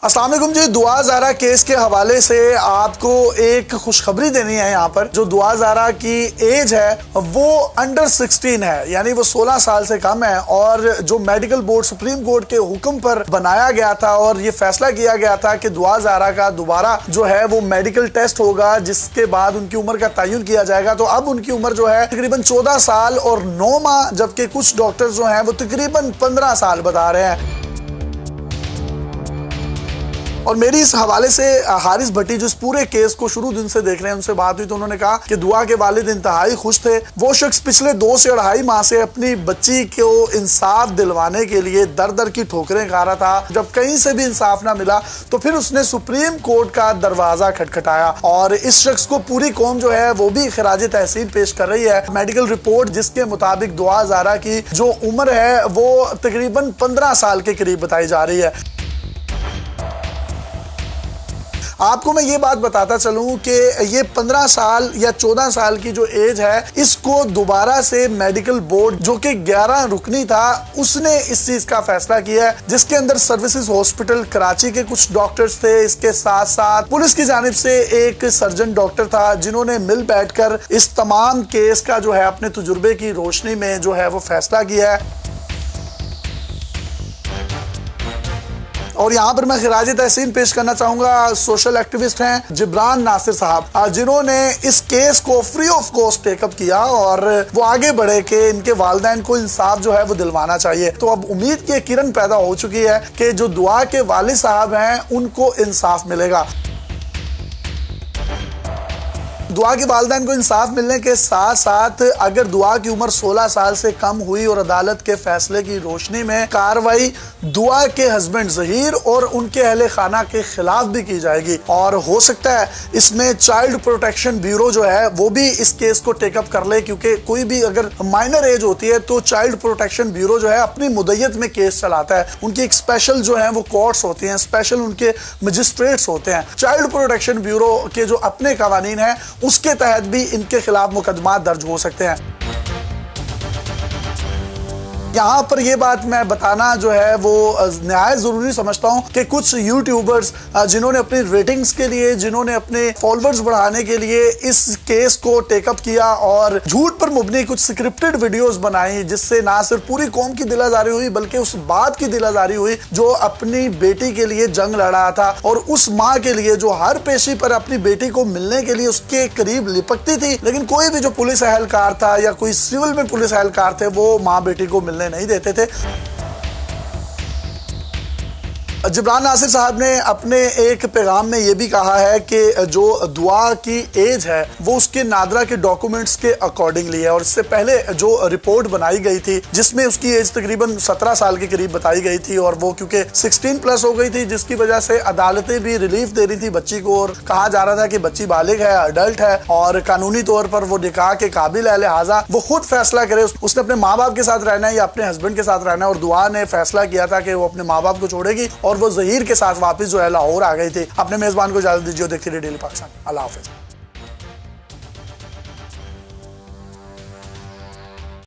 अस्सलाम वालेकुम जी। दुआ ज़ारा केस के हवाले से आपको एक खुशखबरी देनी है। यहाँ पर जो दुआ ज़ारा की एज है वो अंडर 16 है, यानी वो 16 साल से कम है। और जो मेडिकल बोर्ड सुप्रीम कोर्ट के हुक्म पर बनाया गया था और ये फैसला किया गया था कि दुआ ज़ारा का दोबारा जो है वो मेडिकल टेस्ट होगा, जिसके बाद उनकी उम्र का तयन किया जाएगा। तो अब उनकी उम्र जो है तकरीबन 14 साल और 9 माह, जबकि कुछ डॉक्टर जो है वो तकरीबन 15 साल बता रहे हैं। और मेरी इस हवाले से हारिस भट्टी जो इस पूरे केस को शुरू दिन से देख रहे हैं, उनसे बात हुई तो उन्होंने कहा कि दुआ के वालिद इंतहाई खुश थे। वो शख्स पिछले 2 से 2.5 माह से अपनी बच्ची को इंसाफ दिलवाने के लिए दर दर की ठोकरें खा रहा था। जब कहीं से भी इंसाफ ना मिला तो फिर उसने सुप्रीम कोर्ट का दरवाजा खटखटाया और इस शख्स को पूरी कौम जो है वो भी खराज तहसीन पेश कर रही है। मेडिकल रिपोर्ट जिसके मुताबिक दुआ ज़ारा की जो उम्र है वो तकरीबन 15 साल के करीब बताई जा रही है। आपको मैं ये बात बताता चलूं कि ये 15 साल या 14 साल की जो एज है, इसको दोबारा से मेडिकल बोर्ड जो कि 11 रुकनी था, उसने इस चीज का फैसला किया है, जिसके अंदर सर्विसेज हॉस्पिटल कराची के कुछ डॉक्टर्स थे। इसके साथ साथ पुलिस की जानिब से एक सर्जन डॉक्टर था, जिन्होंने मिल बैठकर इस तमाम केस का जो है अपने तजुर्बे की रोशनी में जो है वो फैसला किया है। और यहाँ पर मैं खिराज तहसीन पेश करना चाहूंगा, सोशल एक्टिविस्ट हैं जिब्रान नासिर साहब, जिन्होंने इस केस को फ्री ऑफ कॉस्ट टेकअप किया और वो आगे बढ़े कि इनके वालिदैन को इंसाफ जो है वो दिलवाना चाहिए। तो अब उम्मीद की किरण पैदा हो चुकी है कि जो दुआ के वालिद साहब हैं उनको इंसाफ मिलेगा। दुआ के वालिदैन को इंसाफ मिलने के साथ साथ अगर दुआ की उम्र 16 साल से कम हुई और अदालत के फैसले की रोशनी में कार्रवाई दुआ के हस्बैंड ज़हीर और उनके अहले खाना के खिलाफ भी की जाएगी, और हो सकता है इसमें चाइल्ड प्रोटेक्शन ब्यूरो जो है वो भी इस केस को टेकअप कर ले, क्योंकि कोई भी अगर माइनर एज होती है तो चाइल्ड प्रोटेक्शन ब्यूरो जो है अपनी मुद्दत में केस चलाता है। उनकी एक स्पेशल जो है वो कोर्ट्स होती हैं, स्पेशल उनके मजिस्ट्रेट्स होते हैं। चाइल्ड प्रोटेक्शन ब्यूरो के जो अपने कवानीन हैं उसके तहत भी इनके खिलाफ मुकदमा दर्ज हो सकते हैं। यहाँ पर ये बात मैं बताना जो है वो नहायत ज़रूरी समझता हूँ कि कुछ यूट्यूबर्स जिन्होंने अपनी रेटिंग्स के लिए, जिन्होंने अपने फॉलोअर्स बढ़ाने के लिए इस केस को टेकअप किया और झूठ पर मुबनी कुछ स्क्रिप्टेड वीडियोस बनाई, जिससे ना सिर्फ पूरी कौम की दिलाजारी हुई बल्कि उस बात की दिलाजारी हुई जो अपनी बेटी के लिए जंग लड़ा था और उस माँ के लिए जो हर पेशी पर अपनी बेटी को मिलने के लिए उसके करीब लिपकती थी, लेकिन कोई भी जो पुलिस एहलकार था या कोई सिविल में पुलिस एहलकार थे वो माँ बेटी को मिलने नहीं देते थे। जिब्रान नासिर साहब ने अपने एक पैगाम में ये भी कहा है कि जो दुआ की एज है वो उसके नादरा के डॉक्यूमेंट्स के अकॉर्डिंगली है, और इससे पहले जो रिपोर्ट बनाई गई थी जिसमें उसकी एज तकरीबन 17 साल के करीब बताई गई थी, और वो क्योंकि 16 प्लस हो गई थी, जिसकी वजह से अदालतें भी रिलीफ दे रही थी बच्ची को, और कहा जा रहा था कि बच्ची बालिग है, अडल्ट है और कानूनी तौर पर वो निकाह के काबिल है, लिहाजा वो खुद फैसला करे उसने अपने माँ बाप के साथ रहना है या अपने हस्बैंड के साथ रहना है। और दुआ ने फैसला किया था कि वो अपने माँ बाप को छोड़ेगी और वो ज़हीर के साथ वापस जो है लाहौर आ गई थी। अपने मेजबान को इजाजत दीजिए। देखते रहिए डेली पाकिस्तान। अल्लाह हाफिज़।